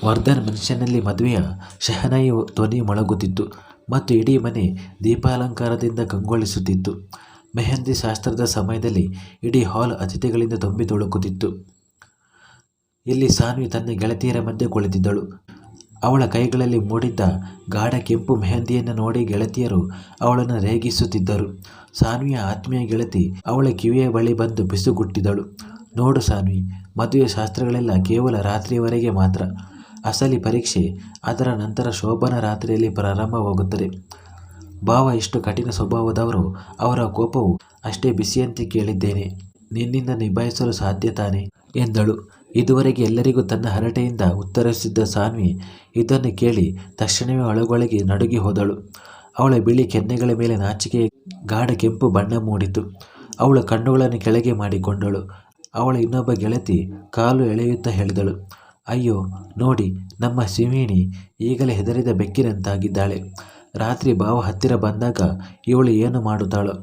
ವರ್ಧನ್ ಮನುಷ್ಯನಲ್ಲಿ ಮದುವೆಯ ಶಹನಾಯಿ ಧ್ವನಿ ಮೊಳಗುತ್ತಿತ್ತು ಮತ್ತು ಇಡೀ ಮನೆ ದೀಪಾಲಂಕಾರದಿಂದ ಕಂಗೊಳಿಸುತ್ತಿತ್ತು. ಮೆಹಂದಿ ಶಾಸ್ತ್ರದ ಸಮಯದಲ್ಲಿ ಇಡೀ ಹಾಲ್ ಅತಿಥಿಗಳಿಂದ ತುಂಬಿ ತುಳುಕುತ್ತಿತ್ತು. ಇಲ್ಲಿ ಸಾನ್ವಿ ತನ್ನ ಗೆಳತಿಯರ ಮಧ್ಯೆ ಕುಳಿತಿದ್ದಳು. ಅವಳ ಕೈಗಳಲ್ಲಿ ಮೂಡಿದ್ದ ಗಾಢ ಕೆಂಪು ಮೆಹಂದಿಯನ್ನು ನೋಡಿ ಗೆಳತಿಯರು ಅವಳನ್ನು ರೇಗಿಸುತ್ತಿದ್ದರು. ಸಾನ್ವಿಯ ಆತ್ಮೀಯ ಗೆಳತಿ ಅವಳ ಕಿವಿಯ ಬಳಿ ಬಂದು ಬಿಸುಗುಟ್ಟಿದಳು. ನೋಡು ಸಾನ್ವಿ, ಮದುವೆ ಶಾಸ್ತ್ರಗಳೆಲ್ಲ ಕೇವಲ ರಾತ್ರಿಯವರೆಗೆ ಮಾತ್ರ. ಅಸಲಿ ಪರೀಕ್ಷೆ ಅದರ ನಂತರ ಶೋಭನ ರಾತ್ರಿಯಲ್ಲಿ ಪ್ರಾರಂಭವಾಗುತ್ತದೆ. ಭಾವ ಇಷ್ಟು ಕಠಿಣ ಸ್ವಭಾವದವರು, ಅವರ ಕೋಪವು ಅಷ್ಟೇ ಬಿಸಿಯಂತೆ ಕೇಳಿದ್ದೇನೆ. ನಿನ್ನಿಂದ ನಿಭಾಯಿಸಲು ಸಾಧ್ಯ ತಾನೆ ಎಂದಳು. ಇದುವರೆಗೆ ಎಲ್ಲರಿಗೂ ತನ್ನ ಹರಟೆಯಿಂದ ಉತ್ತರಿಸುತ್ತಿದ್ದ ಸಾನ್ವಿ ಇದನ್ನು ಕೇಳಿ ತಕ್ಷಣವೇ ಒಳಗೊಳಗೆ ನಡುಗಿ ಹೋದಳು. ಅವಳ ಬಿಳಿ ಕೆನ್ನೆಗಳ ಮೇಲೆ ನಾಚಿಕೆಯ ಗಾಢ ಕೆಂಪು ಬಣ್ಣ ಮೂಡಿತು. ಅವಳ ಕಣ್ಣುಗಳನ್ನು ಕೆಳಗೆ ಮಾಡಿಕೊಂಡಳು. ಅವಳ ಇನ್ನೊಬ್ಬ ಗೆಳತಿ ಕಾಲು ಎಳೆಯುತ್ತಾ ಹೇಳಿದಳು, ಅಯ್ಯೋ ನೋಡಿ, ನಮ್ಮ ಸಿಂಹಿಣಿ ಈಗಲೇ ಹೆದರಿದ ಬೆಕ್ಕಿನಂತಾಗಿದ್ದಾಳೆ. ರಾತ್ರಿ ಭಾವ ಹತ್ತಿರ ಬಂದಾಗ ಇವಳು ಏನು ಮಾಡುತ್ತಾಳೋ.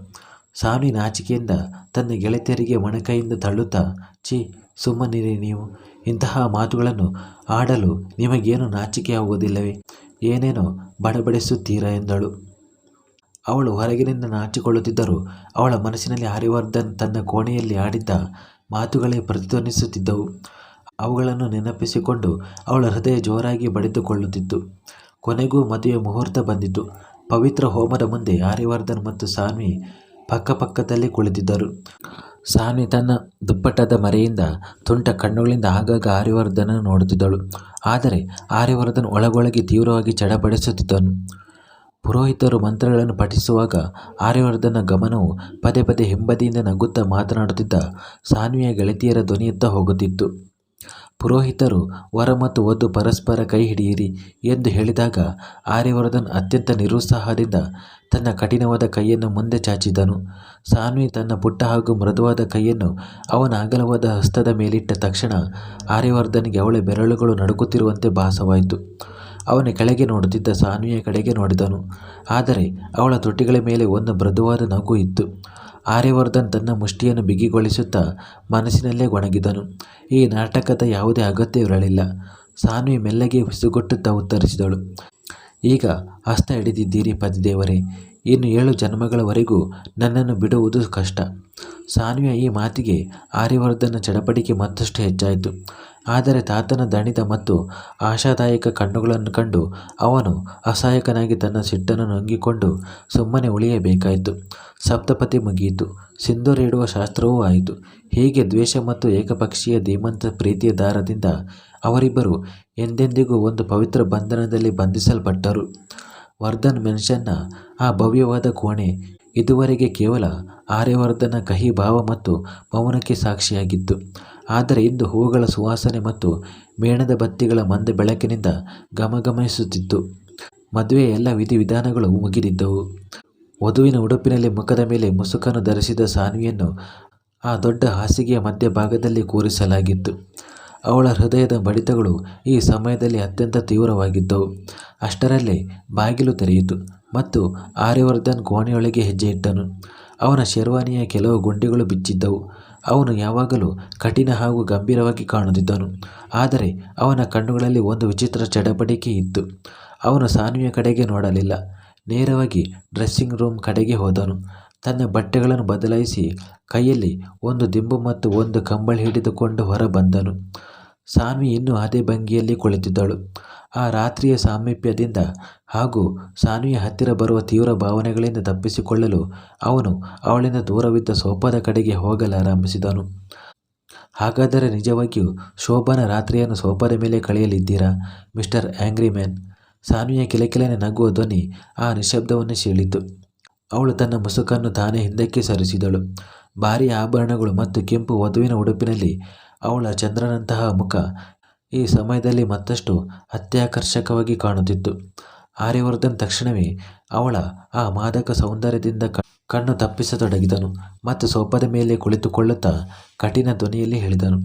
ಸಾನ್ವಿ ನಾಚಿಕೆಯಿಂದ ತನ್ನ ಗೆಳತಿಯರಿಗೆ ಮೊಣಕೈಯಿಂದ ತಳ್ಳುತ್ತಾ, ಛೀ, ಸುಮ್ಮನಿರಿ ನೀವು. ಇಂತಹ ಮಾತುಗಳನ್ನು ಆಡಲು ನಿಮಗೇನು ನಾಚಿಕೆಯಾಗುವುದಿಲ್ಲವೇ? ಏನೇನೋ ಬಡಬಡಿಸುತ್ತೀರಾ ಎಂದಳು. ಅವಳು ಹೊರಗಿನಿಂದ ನಾಚಿಕೊಳ್ಳುತ್ತಿದ್ದರೂ ಅವಳ ಮನಸ್ಸಿನಲ್ಲಿ ಆರ್ಯವರ್ಧನ್ ತನ್ನ ಕೋಣೆಯಲ್ಲಿ ಆಡಿದ್ದ ಮಾತುಗಳೇ ಪ್ರತಿಧ್ವನಿಸುತ್ತಿದ್ದವು. ಅವುಗಳನ್ನು ನೆನಪಿಸಿಕೊಂಡು ಅವಳ ಹೃದಯ ಜೋರಾಗಿ ಬಡಿದುಕೊಳ್ಳುತ್ತಿತ್ತು. ಕೊನೆಗೂ ಮದುವೆ ಮುಹೂರ್ತ ಬಂದಿತು. ಪವಿತ್ರ ಹೋಮದ ಮುಂದೆ ಆರ್ಯವರ್ಧನ್ ಮತ್ತು ಸಾನ್ವಿ ಪಕ್ಕಪಕ್ಕದಲ್ಲಿ ಕುಳಿತಿದ್ದರು. ಸಾನ್ವಿ ತನ್ನ ದುಪ್ಪಟ್ಟದ ಮರೆಯಿಂದ ತುಂಟ ಕಣ್ಣುಗಳಿಂದ ಆಗಾಗ ಆರ್ಯವರ್ಧನನ್ನು ನೋಡುತ್ತಿದ್ದಳು. ಆದರೆ ಆರ್ಯವರ್ಧನ್ ಒಳಗೊಳಗೆ ತೀವ್ರವಾಗಿ ಚಡಪಡಿಸುತ್ತಿದ್ದನು. ಪುರೋಹಿತರು ಮಂತ್ರಗಳನ್ನು ಪಠಿಸುವಾಗ ಆರ್ಯವರ್ಧನ ಗಮನವು ಪದೇ ಪದೇ ಹಿಂಬದಿಯಿಂದ ನಗುತ್ತಾ ಮಾತನಾಡುತ್ತಿದ್ದ ಸಾನ್ವಿಯ ಗೆಳತಿಯರ ಧ್ವನಿಯತ್ತ ಹೋಗುತ್ತಿತ್ತು. ಪುರೋಹಿತರು ವರ ಮತ್ತು ವಧು ಪರಸ್ಪರ ಕೈ ಹಿಡಿಯಿರಿ ಎಂದು ಹೇಳಿದಾಗ ಆರ್ಯವರ್ಧನ್ ಅತ್ಯಂತ ನಿರುತ್ಸಾಹದಿಂದ ತನ್ನ ಕಠಿಣವಾದ ಕೈಯನ್ನು ಮುಂದೆ ಚಾಚಿದನು. ಸಾನ್ವಿ ತನ್ನ ಪುಟ್ಟ ಹಾಗೂ ಮೃದುವಾದ ಕೈಯನ್ನು ಅವನ ಅಗಲವಾದ ಹಸ್ತದ ಮೇಲಿಟ್ಟ ತಕ್ಷಣ ಆರ್ಯವರ್ಧನ್ಗೆ ಅವಳ ಬೆರಳುಗಳು ನಡುಗುತ್ತಿರುವಂತೆ ಭಾಸವಾಯಿತು. ಅವನ ಕೆಳಗೆ ನೋಡುತ್ತಿದ್ದ ಸಾನ್ವಿಯ ಕಡೆಗೆ ನೋಡಿದನು. ಆದರೆ ಅವಳ ತುಟಿಗಳ ಮೇಲೆ ಒಂದು ಮೃದುವಾದ ನಗು ಇತ್ತು. ಆರ್ಯವರ್ಧನ್ ತನ್ನ ಮುಷ್ಟಿಯನ್ನು ಬಿಗಿಗೊಳಿಸುತ್ತಾ ಮನಸ್ಸಿನಲ್ಲೇ ಗೊಣಗಿದನು. ಈ ನಾಟಕದ ಯಾವುದೇ ಅಗತ್ಯವಿರಲಿಲ್ಲ. ಸಾನ್ವಿ ಮೆಲ್ಲಗೆ ಬಿಸುಗುಟ್ಟುತ್ತಾ ಉತ್ತರಿಸಿದಳು, ಈಗ ಹಸ್ತ ಹಿಡಿದಿದ್ದೀರಿ ಪತಿದೇವರೇ, ಇನ್ನು 7 ಜನ್ಮಗಳವರೆಗೂ ನನ್ನನ್ನು ಬಿಡುವುದು ಕಷ್ಟ. ಸಾನ್ವಿಯ ಈ ಮಾತಿಗೆ ಆರ್ಯವರ್ಧನ ಚಡಪಡಿಕೆ ಮತ್ತಷ್ಟು ಹೆಚ್ಚಾಯಿತು. ಆದರೆ ತಾತನ ದಣಿದ ಮತ್ತು ಆಶಾದಾಯಕ ಕಣ್ಣುಗಳನ್ನು ಕಂಡು ಅವನು ಅಸಹಾಯಕನಾಗಿ ತನ್ನ ಸಿಟ್ಟನ್ನು ನುಂಗಿಕೊಂಡು ಸುಮ್ಮನೆ ಉಳಿಯಬೇಕಾಯಿತು. ಸಪ್ತಪದಿ ಮುಗಿಯಿತು. ಸಿಂಧೂರ ಇಡುವ ಶಾಸ್ತ್ರವೂ ಆಯಿತು. ಹೀಗೆ ದ್ವೇಷ ಮತ್ತು ಏಕಪಕ್ಷೀಯ ಧೀಮಂತ ಪ್ರೀತಿಯ ದಾರದಿಂದ ಅವರಿಬ್ಬರು ಎಂದೆಂದಿಗೂ ಒಂದು ಪವಿತ್ರ ಬಂಧನದಲ್ಲಿ ಬಂಧಿಸಲ್ಪಟ್ಟರು. ವರ್ಧನ್ ಮೆನ್ಷನ್ನ ಆ ಭವ್ಯವಾದ ಕೋಣೆ ಇದುವರೆಗೆ ಕೇವಲ ಆರ್ಯವರ್ಧನ ಕಹಿ ಭಾವ ಮತ್ತು ಮೌನಕ್ಕೆ ಸಾಕ್ಷಿಯಾಗಿತ್ತು. ಆದರೆ ಇಂದು ಹೂವುಗಳ ಸುವಾಸನೆ ಮತ್ತು ಮೇಣದ ಬತ್ತಿಗಳ ಮಂದ ಬೆಳಕಿನಿಂದ ಘಮಘಮಿಸುತ್ತಿತ್ತು. ಮದುವೆಯ ಎಲ್ಲ ವಿಧಿವಿಧಾನಗಳು ಮುಗಿದಿದ್ದವು. ವಧುವಿನ ಉಡುಪಿನಲ್ಲಿ ಮುಖದ ಮೇಲೆ ಮುಸುಕನ್ನು ಧರಿಸಿದ ಸಾನ್ವಿಯನ್ನು ಆ ದೊಡ್ಡ ಹಾಸಿಗೆಯ ಮಧ್ಯಭಾಗದಲ್ಲಿ ಕೂರಿಸಲಾಗಿತ್ತು. ಅವಳ ಹೃದಯದ ಬಡಿತಗಳು ಈ ಸಮಯದಲ್ಲಿ ಅತ್ಯಂತ ತೀವ್ರವಾಗಿದ್ದವು. ಅಷ್ಟರಲ್ಲೇ ಬಾಗಿಲು ತೆರೆಯಿತು ಮತ್ತು ಆರ್ಯವರ್ಧನ್ ಕೋಣೆಯೊಳಗೆ ಹೆಜ್ಜೆ ಇಟ್ಟನು. ಅವನ ಶೆರ್ವಾನಿಯ ಕೆಲವು ಗುಂಡಿಗಳು ಬಿಚ್ಚಿದ್ದವು. ಅವನು ಯಾವಾಗಲೂ ಕಠಿಣ ಹಾಗೂ ಗಂಭೀರವಾಗಿ ಕಾಣುತ್ತಿದ್ದನು. ಆದರೆ ಅವನ ಕಣ್ಣುಗಳಲ್ಲಿ ಒಂದು ವಿಚಿತ್ರ ಚಡಪಡಿಕೆ ಇತ್ತು. ಅವನು ಸಾನ್ವಿಯ ಕಡೆಗೆ ನೋಡಲಿಲ್ಲ. ನೇರವಾಗಿ ಡ್ರೆಸ್ಸಿಂಗ್ ರೂಮ್ ಕಡೆಗೆ ಹೋದನು. ತನ್ನ ಬಟ್ಟೆಗಳನ್ನು ಬದಲಾಯಿಸಿ ಕೈಯಲ್ಲಿ ಒಂದು ದಿಂಬು ಮತ್ತು ಒಂದು ಕಂಬಳಿ ಹಿಡಿದುಕೊಂಡು ಹೊರ ಬಂದನು. ಸಾನ್ವಿ ಇನ್ನೂ ಅದೇ ಭಂಗಿಯಲ್ಲಿ ಕುಳಿತಿದ್ದಳು. ಆ ರಾತ್ರಿಯ ಸಾಮೀಪ್ಯದಿಂದ ಹಾಗೂ ಸಾನ್ವಿಯ ಹತ್ತಿರ ಬರುವ ತೀವ್ರ ಭಾವನೆಗಳಿಂದ ತಪ್ಪಿಸಿಕೊಳ್ಳಲು ಅವನು ಅವಳಿಂದ ದೂರವಿದ್ದ ಸೋಫಾದ ಕಡೆಗೆ ಹೋಗಲಾರಂಭಿಸಿದನು. ಹಾಗಾದರೆ ನಿಜವಾಗಿಯೂ ಶೋಭನ ರಾತ್ರಿಯನ್ನು ಸೋಫಾದ ಮೇಲೆ ಕಳೆಯಲಿದ್ದೀರಾ ಮಿಸ್ಟರ್ ಆ್ಯಂಗ್ರಿ ಮ್ಯಾನ್? ಸಾನ್ವಿಯ ಕಿಲಕಿಲನೆ ನಗುವ ಧ್ವನಿ ಆ ನಿಶ್ಶಬ್ದವನ್ನು ಸೀಳಿತು. ಅವಳು ತನ್ನ ಮುಸುಕನ್ನು ತಾನೇ ಹಿಂದಕ್ಕೆ ಸರಿಸಿದಳು. ಭಾರೀ ಆಭರಣಗಳು ಮತ್ತು ಕೆಂಪು ವಧುವಿನ ಉಡುಪಿನಲ್ಲಿ ಅವಳ ಚಂದ್ರನಂತಹ ಮುಖ ಈ ಸಮಯದಲ್ಲಿ ಮತ್ತಷ್ಟು ಅತ್ಯಾಕರ್ಷಕವಾಗಿ ಕಾಣುತ್ತಿತ್ತು. ಆರ್ಯವರ್ಧನ್ ತಕ್ಷಣವೇ ಅವಳ ಆ ಮಾದಕ ಸೌಂದರ್ಯದಿಂದ ಕಣ್ಣು ತಪ್ಪಿಸತೊಡಗಿದನು ಮತ್ತು ಸೋಫಾದ ಮೇಲೆ ಕುಳಿತುಕೊಳ್ಳುತ್ತಾ ಕಠಿಣ ಧ್ವನಿಯಲ್ಲಿ ಹೇಳಿದನು,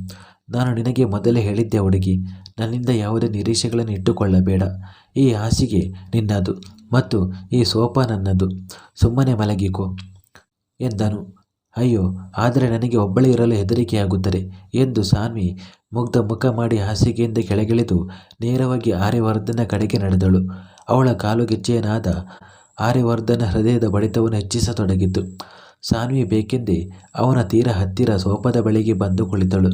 ನಾನು ನಿನಗೆ ಮೊದಲೇ ಹೇಳಿದ್ದೆ ಹುಡುಗಿ, ನನ್ನಿಂದ ಯಾವುದೇ ನಿರೀಕ್ಷೆಗಳನ್ನು ಇಟ್ಟುಕೊಳ್ಳಬೇಡ. ಈ ಹಾಸಿಗೆ ನಿನ್ನದು ಮತ್ತು ಈ ಸೋಫಾ ನನ್ನದು. ಸುಮ್ಮನೆ ಮಲಗಿಕೋ ಎಂದನು. ಅಯ್ಯೋ, ಆದರೆ ನನಗೆ ಒಬ್ಬಳೇ ಇರಲು ಹೆದರಿಕೆಯಾಗುತ್ತದೆ ಎಂದು ಸಾನ್ವಿ ಮುಗ್ಧ ಮುಖ ಮಾಡಿ ಹಾಸಿಗೆಯಿಂದ ಕೆಳಗಿಳಿದು ನೇರವಾಗಿ ಆರ್ಯವರ್ಧನ ಕಡೆಗೆ ನಡೆದಳು. ಅವಳ ಕಾಲುಗೆಜ್ಜೆಯ ನಾದ ಆರ್ಯವರ್ಧನ ಹೃದಯದ ಬಡಿತವನ್ನು ಹೆಚ್ಚಿಸತೊಡಗಿತು. ಸಾನ್ವಿ ಬೇಕೆಂದೇ ಅವನ ತೀರ ಹತ್ತಿರ ಸೋಫಾದ ಬಳಿಗೆ ಬಂದು ಕುಳಿತಳು.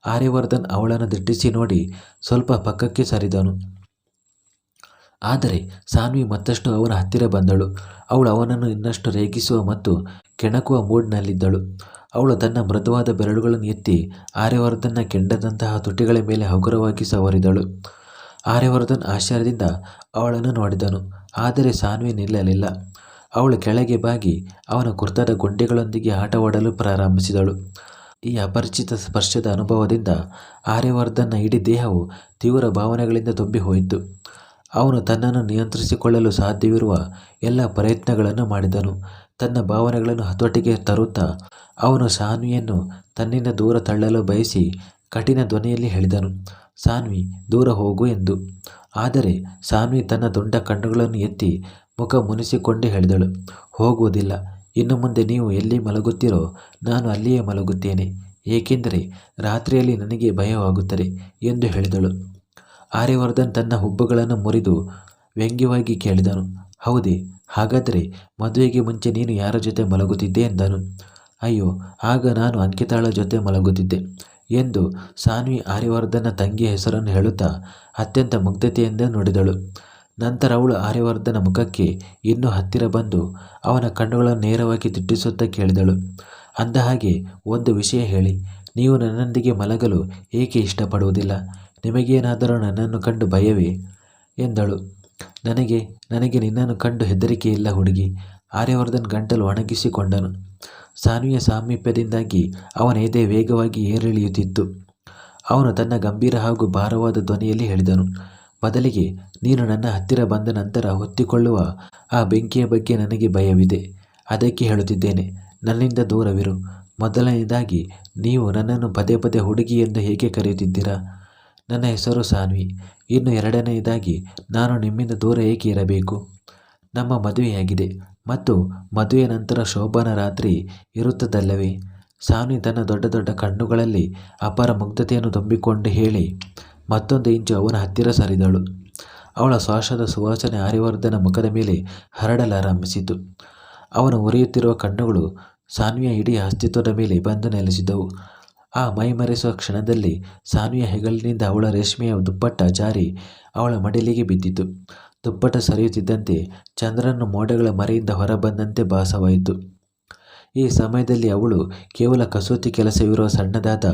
ಆರ್ಯವರ್ಧನ್ ಅವಳನ್ನು ದಿಟ್ಟಿಸಿ ನೋಡಿ ಸ್ವಲ್ಪ ಪಕ್ಕಕ್ಕೆ ಸರಿದನು. ಆದರೆ ಸಾನ್ವಿ ಮತ್ತಷ್ಟು ಅವನ ಹತ್ತಿರ ಬಂದಳು. ಅವಳು ಅವನನ್ನು ಇನ್ನಷ್ಟು ರೇಗಿಸುವ ಮತ್ತು ಕೆಣಕುವ ಮೂಡ್ನಲ್ಲಿದ್ದಳು. ಅವಳು ತನ್ನ ಮೃದುವಾದ ಬೆರಳುಗಳನ್ನು ಎತ್ತಿ ಆರ್ಯವರ್ಧನ್ನ ಕೆಂಡದಂತಹ ತುಟಿಗಳ ಮೇಲೆ ಹಗುರವಾಗಿ ಸವರಿದಳು. ಆರ್ಯವರ್ಧನ್ ಆಶ್ಚರ್ಯದಿಂದ ಅವಳನ್ನು ನೋಡಿದನು. ಆದರೆ ಸಾನ್ವಿ ನಿಲ್ಲಲಿಲ್ಲ. ಅವಳು ಕೆಳಗೆ ಬಾಗಿ ಅವನ ಕುರ್ತದ ಗೊಂಡೆಗಳೊಂದಿಗೆ ಆಟವಾಡಲು ಪ್ರಾರಂಭಿಸಿದಳು. ಈ ಅಪರಿಚಿತ ಸ್ಪರ್ಶದ ಅನುಭವದಿಂದ ಆರ್ಯವರ್ಧನ್ನ ಇಡೀ ದೇಹವು ತೀವ್ರ ಭಾವನೆಗಳಿಂದ ತುಂಬಿ ಹೋಯಿತು. ಅವನು ತನ್ನನ್ನು ನಿಯಂತ್ರಿಸಿಕೊಳ್ಳಲು ಸಾಧ್ಯವಿರುವ ಎಲ್ಲ ಪ್ರಯತ್ನಗಳನ್ನು ಮಾಡಿದನು. ತನ್ನ ಭಾವನೆಗಳನ್ನು ಹತೋಟಿಗೆ ತರುತ್ತಾ ಅವನು ಸಾನ್ವಿಯನ್ನು ತನ್ನಿಂದ ದೂರ ತಳ್ಳಲು ಬಯಸಿ ಕಠಿಣ ಧ್ವನಿಯಲ್ಲಿ ಹೇಳಿದನು, ಸಾನ್ವಿ, ದೂರ ಹೋಗು ಎಂದು. ಆದರೆ ಸಾನ್ವಿ ತನ್ನ ದೊಡ್ಡ ಕಣ್ಣುಗಳನ್ನು ಎತ್ತಿ ಮುಖ ಮುನಿಸಿಕೊಂಡು ಹೇಳಿದಳು, ಹೋಗುವುದಿಲ್ಲ. ಇನ್ನು ಮುಂದೆ ನೀವು ಎಲ್ಲಿ ಮಲಗುತ್ತೀರೋ ನಾನು ಅಲ್ಲಿಯೇ ಮಲಗುತ್ತೇನೆ, ಏಕೆಂದರೆ ರಾತ್ರಿಯಲ್ಲಿ ನನಗೆ ಭಯವಾಗುತ್ತದೆ ಎಂದು ಹೇಳಿದಳು. ಆರ್ಯವರ್ಧನ್ ತನ್ನ ಹುಬ್ಬುಗಳನ್ನು ಮುರಿದು ವ್ಯಂಗ್ಯವಾಗಿ ಕೇಳಿದನು, ಹೌದೇ? ಹಾಗಾದರೆ ಮದುವೆಗೆ ಮುಂಚೆ ನೀನು ಯಾರ ಜೊತೆ ಮಲಗುತ್ತಿದ್ದೆ ಎಂದನು. ಅಯ್ಯೋ, ಆಗ ನಾನು ಅಂಕಿತಾಳ ಜೊತೆ ಮಲಗುತ್ತಿದ್ದೆ ಎಂದು ಸಾನ್ವಿ ಆರ್ಯವರ್ಧನ ತಂಗಿಯ ಹೆಸರನ್ನು ಹೇಳುತ್ತಾ ಅತ್ಯಂತ ಮುಗ್ಧತೆಯಿಂದ ನುಡಿದಳು. ನಂತರ ಅವಳು ಆರ್ಯವರ್ಧನ ಮುಖಕ್ಕೆ ಇನ್ನೂ ಹತ್ತಿರ ಬಂದು ಅವನ ಕಣ್ಣುಗಳನ್ನು ನೇರವಾಗಿ ದಿಟ್ಟಿಸುತ್ತಾ ಕೇಳಿದಳು, ಅಂದಹಾಗೆ ಒಂದು ವಿಷಯ ಹೇಳಿ, ನೀವು ನನ್ನೊಂದಿಗೆ ಮಲಗಲು ಏಕೆ ಇಷ್ಟಪಡುವುದಿಲ್ಲ? ನಿಮಗೇನಾದರೂ ನನ್ನನ್ನು ಕಂಡು ಭಯವೇ ಎಂದಳು. ನನಗೆ ನಿನ್ನನ್ನು ಕಂಡು ಹೆದರಿಕೆ ಇಲ್ಲ ಹುಡುಗಿ. ಆರ್ಯವರ್ಧನ್ ಗಂಟಲು ಒಣಗಿಸಿಕೊಂಡನು. ಸಾನ್ವಿಯ ಸಾಮೀಪ್ಯದಿಂದಾಗಿ ಅವನ ಎದೆ ವೇಗವಾಗಿ ಏರಿಳಿಯುತ್ತಿತ್ತು. ಅವನು ತನ್ನ ಗಂಭೀರ ಹಾಗೂ ಭಾರವಾದ ಧ್ವನಿಯಲ್ಲಿ ಹೇಳಿದನು, ಬದಲಿಗೆ ನೀನು ನನ್ನ ಹತ್ತಿರ ಬಂದ ನಂತರ ಹೊತ್ತಿಕೊಳ್ಳುವ ಆ ಬೆಂಕಿಯ ಬಗ್ಗೆ ನನಗೆ ಭಯವಿದೆ. ಅದಕ್ಕೆ ಹೇಳುತ್ತಿದ್ದೇನೆ, ನನ್ನಿಂದ ದೂರವಿರು. ಮೊದಲನೆಯದಾಗಿ ನೀವು ನನ್ನನ್ನು ಪದೇ ಪದೇ ಹುಡುಗಿ ಎಂದು ಹೇಗೆ ಕರೆಯುತ್ತಿದ್ದೀರಾ? ನನ್ನ ಹೆಸರು ಸಾನ್ವಿ. ಇನ್ನು ಎರಡನೆಯದಾಗಿ ನಾನು ನಿಮ್ಮಿಂದ ದೂರ ಏಕೆ ಇರಬೇಕು? ನಮ್ಮ ಮದುವೆಯಾಗಿದೆ ಮತ್ತು ಮದುವೆಯ ನಂತರ ಶೋಭಾನ ರಾತ್ರಿ ಇರುತ್ತದಲ್ಲವೇ? ಸಾನ್ವಿ ತನ್ನ ದೊಡ್ಡ ದೊಡ್ಡ ಕಣ್ಣುಗಳಲ್ಲಿ ಅಪಾರ ಮುಗ್ಧತೆಯನ್ನು ತುಂಬಿಕೊಂಡು ಹೇಳಿ ಮತ್ತೊಂದು ಇಂಚು ಅವನ ಹತ್ತಿರ ಸರಿದಳು. ಅವಳ ಶ್ವಾಸದ ಸುವಾಸನೆ ಆರ್ಯವರ್ಧನ ಮುಖದ ಮೇಲೆ ಹರಡಲಾರಂಭಿಸಿತು. ಅವನ ಉರಿಯುತ್ತಿರುವ ಕಣ್ಣುಗಳು ಸಾನ್ವಿಯ ಇಡೀ ಅಸ್ತಿತ್ವದ ಮೇಲೆ ಬಂದು ನೆಲೆಸಿದವು. ಆ ಮೈಮರೆಸುವ ಕ್ಷಣದಲ್ಲಿ ಸಾನ್ವಿಯ ಹೆಗಲಿನಿಂದ ಅವಳ ರೇಷ್ಮೆಯ ದುಪ್ಪಟ್ಟ ಜಾರಿ ಅವಳ ಮಡಿಲಿಗೆ ಬಿದ್ದಿತು. ದುಪ್ಪಟ್ಟ ಸರಿಯುತ್ತಿದ್ದಂತೆ ಚಂದ್ರನು ಮೋಡಗಳ ಮರೆಯಿಂದ ಹೊರಬಂದಂತೆ ಭಾಸವಾಯಿತು. ಈ ಸಮಯದಲ್ಲಿ ಅವಳು ಕೇವಲ ಕಸೂತಿ ಕೆಲಸವಿರುವ ಸಣ್ಣದಾದ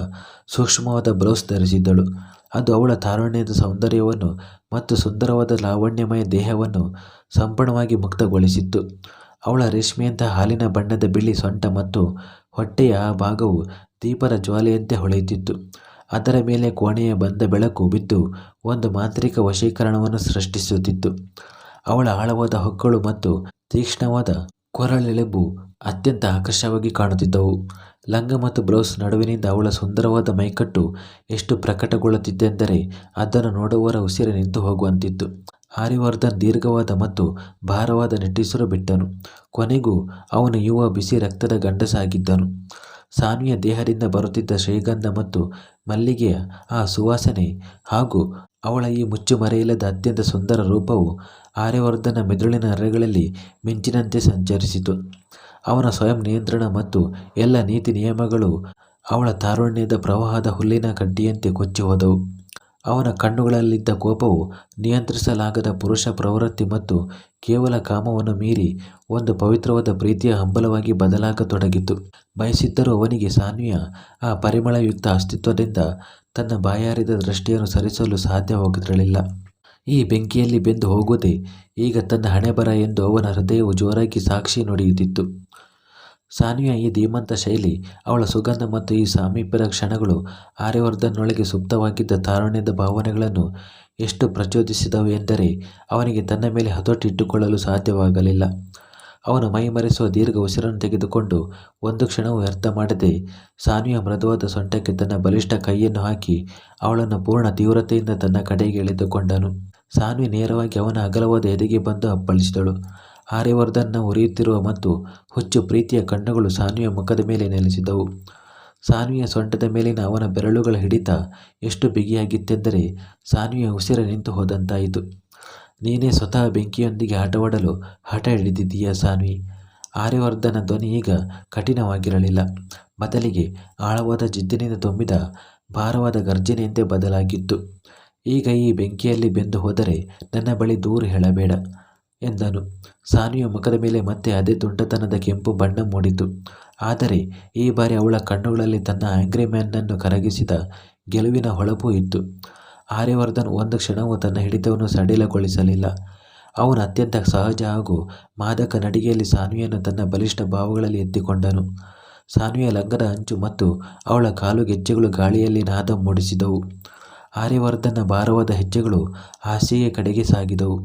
ಸೂಕ್ಷ್ಮವಾದ ಬ್ಲೌಸ್ ಧರಿಸಿದ್ದಳು. ಅದು ಅವಳ ತಾರುಣ್ಯದ ಸೌಂದರ್ಯವನ್ನು ಮತ್ತು ಸುಂದರವಾದ ಲಾವಣ್ಯಮಯ ದೇಹವನ್ನು ಸಂಪೂರ್ಣವಾಗಿ ಮುಕ್ತಗೊಳಿಸಿತ್ತು. ಅವಳ ರೇಷ್ಮೆಯಂತಹ ಹಾಲಿನ ಬಣ್ಣದ ಬಿಳಿ ಸೊಂಟ ಮತ್ತು ಹೊಟ್ಟೆಯ ಆ ಭಾಗವು ದೀಪದ ಜ್ವಾಲೆಯಂತೆ ಹೊಳೆಯುತ್ತಿತ್ತು. ಅದರ ಮೇಲೆ ಕೋಣೆಯ ಬಂದ ಬೆಳಕು ಬಿದ್ದು ಒಂದು ಮಾಂತ್ರಿಕ ವಶೀಕರಣವನ್ನು ಸೃಷ್ಟಿಸುತ್ತಿತ್ತು. ಅವಳ ಆಳವಾದ ಹೊಕ್ಕಳು ಮತ್ತು ತೀಕ್ಷ್ಣವಾದ ಕೊರಳೆಲೆಬು ಅತ್ಯಂತ ಆಕರ್ಷಕವಾಗಿ ಕಾಣುತ್ತಿದ್ದವು. ಲಂಗ ಮತ್ತು ಬ್ಲೌಸ್ ನಡುವಿನಿಂದ ಅವಳ ಸುಂದರವಾದ ಮೈಕಟ್ಟು ಎಷ್ಟು ಪ್ರಕಟಗೊಳ್ಳುತ್ತಿತ್ತೆಂದರೆ ಅದನ್ನು ನೋಡುವವರ ಉಸಿರು ನಿಂತು ಹೋಗುವಂತಿತ್ತು. ಆರ್ಯವರ್ಧನ್ ದೀರ್ಘವಾದ ಮತ್ತು ಭಾರವಾದ ನಿಟ್ಟುಸಿರು ಬಿಟ್ಟನು. ಕೊನೆಗೂ ಅವನು ಯುವ ಬಿಸಿ ರಕ್ತದ ಗಂಡಸಾಗಿದ್ದನು. ಸಾನ್ವಿಯ ದೇಹದಿಂದ ಬರುತ್ತಿದ್ದ ಶ್ರೀಗಂಧ ಮತ್ತು ಮಲ್ಲಿಗೆಯ ಆ ಸುವಾಸನೆ ಹಾಗೂ ಅವಳ ಈ ಮುಚ್ಚುಮರೆಯಿಲ್ಲದ ಅತ್ಯಂತ ಸುಂದರ ರೂಪವು ಆರ್ಯವರ್ಧನ ಮೆದುಳಿನ ನರಗಳಲ್ಲಿ ಮಿಂಚಿನಂತೆ ಸಂಚರಿಸಿತು. ಅವನ ಸ್ವಯಂ ನಿಯಂತ್ರಣ ಮತ್ತು ಎಲ್ಲ ನೀತಿ ನಿಯಮಗಳು ಅವಳ ತಾರುಣ್ಯದ ಪ್ರವಾಹದ ಹುಲ್ಲಿನ ಕಡ್ಡಿಯಂತೆ ಕೊಚ್ಚಿ ಹೋದವು. ಅವನ ಕಣ್ಣುಗಳಲ್ಲಿದ್ದ ಕೋಪವು ನಿಯಂತ್ರಿಸಲಾಗದ ಪುರುಷ ಪ್ರವೃತ್ತಿ ಮತ್ತು ಕೇವಲ ಕಾಮವನ್ನು ಮೀರಿ ಒಂದು ಪವಿತ್ರವಾದ ಪ್ರೀತಿಯ ಹಂಬಲವಾಗಿ ಬದಲಾಗತೊಡಗಿತು. ಬಯಸಿದ್ದರೂ ಅವನಿಗೆ ಸಾನ್ವಿಯ ಆ ಪರಿಮಳಯುಕ್ತ ಅಸ್ತಿತ್ವದಿಂದ ತನ್ನ ಬಾಯಾರಿದ ದೃಷ್ಟಿಯನ್ನು ಸರಿಸಲು ಸಾಧ್ಯವಾಗುತ್ತಿರಲಿಲ್ಲ. ಈ ಬೆಂಕಿಯಲ್ಲಿ ಬೆಂದು ಹೋಗುವುದೇ ಈಗ ತನ್ನ ಹಣೆಬರ ಎಂದು ಅವನ ಹೃದಯವು ಜೋರಾಗಿ ಸಾಕ್ಷಿ ನುಡಿಯುತ್ತಿತ್ತು. ಸಾನ್ವಿಯ ಈ ಧೀಮಂತ ಶೈಲಿ, ಅವಳ ಸುಗಂಧ ಮತ್ತು ಈ ಸಾಮೀಪ್ಯದ ಕ್ಷಣಗಳು ಆರ್ಯವರ್ಧನ್ನೊಳಗೆ ಸುಪ್ತವಾಗಿದ್ದ ತಾರುಣ್ಯದ ಭಾವನೆಗಳನ್ನು ಎಷ್ಟು ಪ್ರಚೋದಿಸಿದವು ಎಂದರೆ ಅವನಿಗೆ ತನ್ನ ಮೇಲೆ ಹತೋಟಿ ಇಟ್ಟುಕೊಳ್ಳಲು ಸಾಧ್ಯವಾಗಲಿಲ್ಲ. ಅವನು ಮೈಮರೆಸುವ ದೀರ್ಘ ಉಸಿರನ್ನು ತೆಗೆದುಕೊಂಡು ಒಂದು ಕ್ಷಣವೂ ವ್ಯರ್ಥ ಮಾಡದೆ ಸಾನ್ವಿಯ ಮೃದುವಾದ ಸೊಂಟಕ್ಕೆ ತನ್ನ ಬಲಿಷ್ಠ ಕೈಯನ್ನು ಹಾಕಿ ಅವಳನ್ನು ಪೂರ್ಣ ತೀವ್ರತೆಯಿಂದ ತನ್ನ ಕಡೆಗೆ ಎಳೆದುಕೊಂಡನು. ಸಾನ್ವಿ ನೇರವಾಗಿ ಅವನ ಅಗಲವಾದ ಎದೆಗೆ ಬಂದು ಅಪ್ಪಳಿಸಿದಳು. ಆರ್ಯವರ್ಧನ್ನ ಉರಿಯುತ್ತಿರುವ ಮತ್ತು ಹುಚ್ಚು ಪ್ರೀತಿಯ ಕಣ್ಣುಗಳು ಸಾನ್ವಿಯ ಮುಖದ ಮೇಲೆ ನೆಲೆಸಿದವು. ಸಾನ್ವಿಯ ಸೊಂಟದ ಮೇಲಿನ ಅವನ ಬೆರಳುಗಳ ಹಿಡಿತ ಎಷ್ಟು ಬಿಗಿಯಾಗಿತ್ತೆಂದರೆ ಸಾನ್ವಿಯ ಉಸಿರ ನಿಂತು ಹೋದಂತಾಯಿತು. ನೀನೇ ಸ್ವತಃ ಬೆಂಕಿಯೊಂದಿಗೆ ಆಟವಾಡಲು ಹಠ ಹಿಡಿದಿದ್ದೀಯ ಸಾನ್ವಿ. ಆರ್ಯವರ್ಧನ ಧ್ವನಿ ಈಗ ಕಠಿಣವಾಗಿರಲಿಲ್ಲ. ಬದಲಿಗೆ ಆಳವಾದ ಜಿದ್ದಿನಿಂದ ತುಂಬಿದ ಭಾರವಾದ ಗರ್ಜನೆಯಂತೆ ಬದಲಾಗಿತ್ತು. ಈಗ ಈ ಬೆಂಕಿಯಲ್ಲಿ ಬೆಂದು ಹೋದರೆ ನನ್ನ ಬಳಿ ದೂರು ಹೇಳಬೇಡ ಎಂದನು. ಸಾನ್ವಿಯ ಮುಖದ ಮೇಲೆ ಮತ್ತೆ ಅದೇ ತುಂಟತನದ ಕೆಂಪು ಬಣ್ಣ ಮೂಡಿತು. ಆದರೆ ಈ ಬಾರಿ ಅವಳ ಕಣ್ಣುಗಳಲ್ಲಿ ತನ್ನ ಆಂಗ್ರಿ ಮ್ಯಾನ್ನನ್ನು ಕರಗಿಸಿದ ಗೆಲುವಿನ ಹೊಳಪು ಇತ್ತು. ಆರ್ಯವರ್ಧನ್ ಒಂದು ಕ್ಷಣವೂ ತನ್ನ ಹಿಡಿತವನ್ನು ಸಡಿಲಗೊಳಿಸಲಿಲ್ಲ. ಅವನು ಅತ್ಯಂತ ಸಹಜ ಹಾಗೂ ಮಾದಕ ನಡಿಗೆಯಲ್ಲಿ ಸಾನ್ವಿಯನ್ನು ತನ್ನ ಬಲಿಷ್ಠ ಭಾವಗಳಲ್ಲಿ ಎತ್ತಿಕೊಂಡನು. ಸಾನ್ವಿಯ ಲಂಗದ ಅಂಚು ಮತ್ತು ಅವಳ ಕಾಲುಗೆಜ್ಜೆಗಳು ಗಾಳಿಯಲ್ಲಿ ನಾದ ಮೂಡಿಸಿದವು. ಆರ್ಯವರ್ಧನ್ನ ಭಾರವಾದ ಹೆಜ್ಜೆಗಳು ಹಾಸಿಗೆಯ ಕಡೆಗೆ ಸಾಗಿದವು.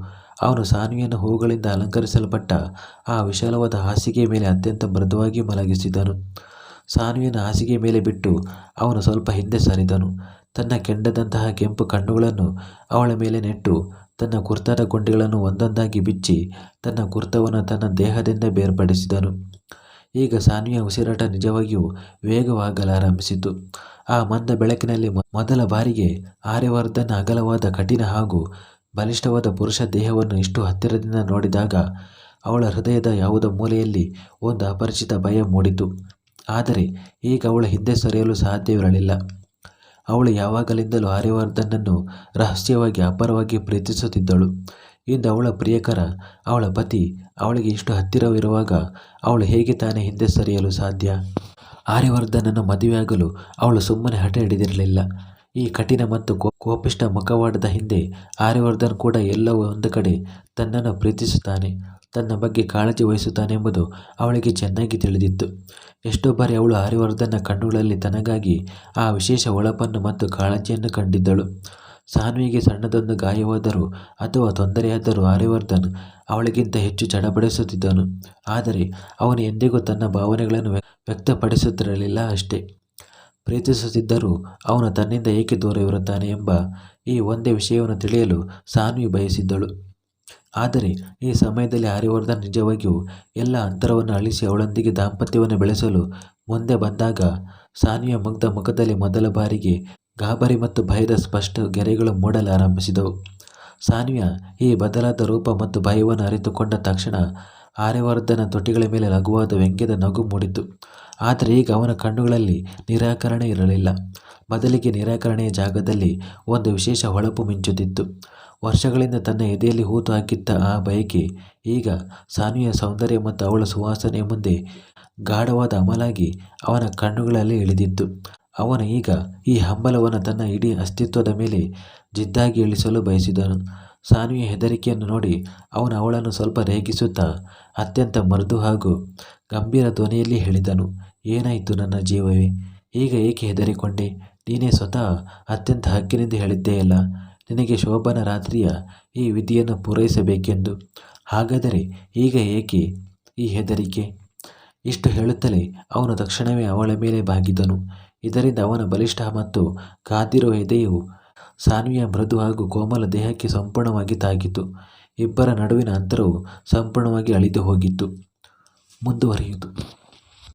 ಅವನು ಸಾನ್ವಿಯನ್ನು ಹೂಗಳಿಂದ ಅಲಂಕರಿಸಲ್ಪಟ್ಟ ಆ ವಿಶಾಲವಾದ ಹಾಸಿಗೆಯ ಮೇಲೆ ಅತ್ಯಂತ ಮೃದುವಾಗಿ ಮಲಗಿಸಿದನು. ಸಾನ್ವಿಯನ್ನು ಹಾಸಿಗೆಯ ಮೇಲೆ ಬಿಟ್ಟು ಅವನು ಸ್ವಲ್ಪ ಹಿಂದೆ ಸರಿದನು. ತನ್ನ ಕೆಂಡದಂತಹ ಕೆಂಪು ಕಣ್ಣುಗಳನ್ನು ಅವಳ ಮೇಲೆ ನೆಟ್ಟು ತನ್ನ ಕುರ್ತಾದ ಗೊಂಡೆಗಳನ್ನು ಒಂದೊಂದಾಗಿ ಬಿಚ್ಚಿ ತನ್ನ ಕುರ್ತವನ್ನು ತನ್ನ ದೇಹದಿಂದ ಬೇರ್ಪಡಿಸಿದನು. ಈಗ ಸಾನ್ವಿಯ ಉಸಿರಾಟ ನಿಜವಾಗಿಯೂ ವೇಗವಾಗಲಾರಂಭಿಸಿತು. ಆ ಮಂದ ಬೆಳಕಿನಲ್ಲಿ ಮೊದಲ ಬಾರಿಗೆ ಆರ್ಯವರ್ಧನ್ ಅಗಲವಾದ ಕಠಿಣ ಹಾಗೂ ಬಲಿಷ್ಠವಾದ ಪುರುಷ ದೇಹವನ್ನು ಇಷ್ಟು ಹತ್ತಿರದಿಂದ ನೋಡಿದಾಗ ಅವಳ ಹೃದಯದ ಯಾವುದೋ ಮೂಲೆಯಲ್ಲಿ ಒಂದು ಅಪರಿಚಿತ ಭಯ ಮೂಡಿತು. ಆದರೆ ಈಗ ಅವಳು ಹಿಂದೆ ಸರಿಯಲು ಸಾಧ್ಯವಿರಲಿಲ್ಲ. ಅವಳು ಯಾವಾಗಲಿಂದಲೂ ಆರ್ಯವರ್ಧನನ್ನು ರಹಸ್ಯವಾಗಿ ಅಪಾರವಾಗಿ ಪ್ರೀತಿಸುತ್ತಿದ್ದಳು. ಇಂದು ಅವಳ ಪ್ರಿಯಕರ, ಅವಳ ಪತಿ ಅವಳಿಗೆ ಇಷ್ಟು ಹತ್ತಿರವಿರುವಾಗ ಅವಳು ಹೇಗೆ ತಾನೇ ಹಿಂದೆ ಸರಿಯಲು ಸಾಧ್ಯ? ಆರ್ಯವರ್ಧನನ್ನು ಮದುವೆಯಾಗಲು ಅವಳು ಸುಮ್ಮನೆ ಹಠ ಹಿಡಿದಿರಲಿಲ್ಲ. ಈ ಕಠಿಣ ಮತ್ತು ಕೋಪಿಷ್ಟ ಮುಖವಾಡದ ಹಿಂದೆ ಆರ್ಯವರ್ಧನ್ ಕೂಡ ಎಲ್ಲೋ ಒಂದು ಕಡೆ ತನ್ನನ್ನು ಪ್ರೀತಿಸುತ್ತಾನೆ, ತನ್ನ ಬಗ್ಗೆ ಕಾಳಜಿ ವಹಿಸುತ್ತಾನೆಂಬುದು ಅವಳಿಗೆ ಚೆನ್ನಾಗಿ ತಿಳಿದಿತ್ತು. ಎಷ್ಟೋ ಬಾರಿ ಅವಳು ಆರ್ಯವರ್ಧನ್ನ ಕಣ್ಣುಗಳಲ್ಲಿ ತನಗಾಗಿ ಆ ವಿಶೇಷ ಹೊಳಪನ್ನು ಮತ್ತು ಕಾಳಜಿಯನ್ನು ಕಂಡಿದ್ದಳು. ಸಾನ್ವಿಗೆ ಸಣ್ಣದೊಂದು ಗಾಯವಾದರೂ ಅಥವಾ ತೊಂದರೆಯಾದರೂ ಆರ್ಯವರ್ಧನ್ ಅವಳಿಗಿಂತ ಹೆಚ್ಚು ಚಡಪಡಿಸುತ್ತಿದ್ದನು. ಆದರೆ ಅವನು ಎಂದಿಗೂ ತನ್ನ ಭಾವನೆಗಳನ್ನು ವ್ಯಕ್ತಪಡಿಸುತ್ತಿರಲಿಲ್ಲ ಅಷ್ಟೇ. ಪ್ರೀತಿಸುತ್ತಿದ್ದರೂ ಅವನು ತನ್ನಿಂದ ಏಕೆ ದೂರವಿರುತ್ತಾನೆ ಎಂಬ ಈ ಒಂದೇ ವಿಷಯವನ್ನು ತಿಳಿಯಲು ಸಾನ್ವಿ ಬಯಸಿದ್ದಳು. ಆದರೆ ಈ ಸಮಯದಲ್ಲಿ ಆರ್ಯವರ್ಧನ್ ನಿಜವಾಗಿಯೂ ಎಲ್ಲ ಅಂತರವನ್ನು ಅಳಿಸಿ ಅವಳೊಂದಿಗೆ ದಾಂಪತ್ಯವನ್ನು ಬೆಳೆಸಲು ಮುಂದೆ ಬಂದಾಗ ಸಾನ್ವಿಯ ಮುಗ್ಧ ಮುಖದಲ್ಲಿ ಮೊದಲ ಬಾರಿಗೆ ಗಾಬರಿ ಮತ್ತು ಭಯದ ಸ್ಪಷ್ಟ ಗೆರೆಗಳು ಮೂಡಲಾರಂಭಿಸಿದವು. ಸಾನ್ವಿಯ ಈ ಬದಲಾದ ರೂಪ ಮತ್ತು ಭಯವನ್ನು ಅರಿತುಕೊಂಡ ತಕ್ಷಣ ಆರ್ಯವರ್ಧನ ತುಟಿಗಳ ಮೇಲೆ ಲಘುವಾದ ವ್ಯಂಗ್ಯದ ನಗು ಮೂಡಿತು. ಆದರೆ ಈಗ ಅವನ ಕಣ್ಣುಗಳಲ್ಲಿ ನಿರಾಕರಣೆ ಇರಲಿಲ್ಲ. ಬದಲಿಗೆ ನಿರಾಕರಣೆಯ ಜಾಗದಲ್ಲಿ ಒಂದು ವಿಶೇಷ ಹೊಳಪು ಮಿಂಚುತ್ತಿತ್ತು. ವರ್ಷಗಳಿಂದ ತನ್ನ ಎದೆಯಲ್ಲಿ ಹೂತು ಹಾಕಿದ್ದ ಆ ಬಯಕೆ ಈಗ ಸಾನ್ವಿಯ ಸೌಂದರ್ಯ ಮತ್ತು ಅವಳ ಸುವಾಸನೆಯ ಮುಂದೆ ಗಾಢವಾದ ಅಮಲಾಗಿ ಅವನ ಕಣ್ಣುಗಳಲ್ಲಿ ಇಳಿದಿತ್ತು. ಅವನು ಈಗ ಈ ಹಂಬಲವನ್ನು ತನ್ನ ಇಡೀ ಅಸ್ತಿತ್ವದ ಮೇಲೆ ಜಿದ್ದಾಗಿ ಇಳಿಸಲು ಬಯಸಿದನು. ಸಾನ್ವಿಯ ಹೆದರಿಕೆಯನ್ನು ನೋಡಿ ಅವನು ಅವಳನ್ನು ಸ್ವಲ್ಪ ರೇಗಿಸುತ್ತಾ ಅತ್ಯಂತ ಮೃದು ಹಾಗೂ ಗಂಭೀರ ಧ್ವನಿಯಲ್ಲಿ ಹೇಳಿದನು, ಏನಾಯಿತು ನನ್ನ ಜೀವವೇ? ಈಗ ಏಕೆ ಹೆದರಿಕೊಂಡೆ? ನೀನೇ ಸ್ವತಃ ಅತ್ಯಂತ ಹಕ್ಕಿನಿಂದ ಹೇಳಿದ್ದೆಯಲ್ಲ, ನಿನಗೆ ಶೋಭನ ರಾತ್ರಿಯ ಈ ವಿಧಿಯನ್ನು ಪೂರೈಸಬೇಕೆಂದು. ಹಾಗಾದರೆ ಈಗ ಏಕೆ ಈ ಹೆದರಿಕೆ? ಇಷ್ಟು ಹೇಳುತ್ತಲೇ ಅವನು ತಕ್ಷಣವೇ ಅವಳ ಮೇಲೆ ಬಾಗಿದನು. ಇದರಿಂದ ಅವನ ಬಲಿಷ್ಠ ಮತ್ತು ಕಾದಿರುವ ಎದೆಯು ಸಾನ್ವಿಯ ಮೃದು ಹಾಗೂ ಕೋಮಲ ದೇಹಕ್ಕೆ ಸಂಪೂರ್ಣವಾಗಿ ತಾಗಿತು. ಇಬ್ಬರ ನಡುವಿನ ಅಂತರವು ಸಂಪೂರ್ಣವಾಗಿ ಅಳಿದು ಹೋಗಿತ್ತು. ಮುಂದುವರಿಯುವುದು.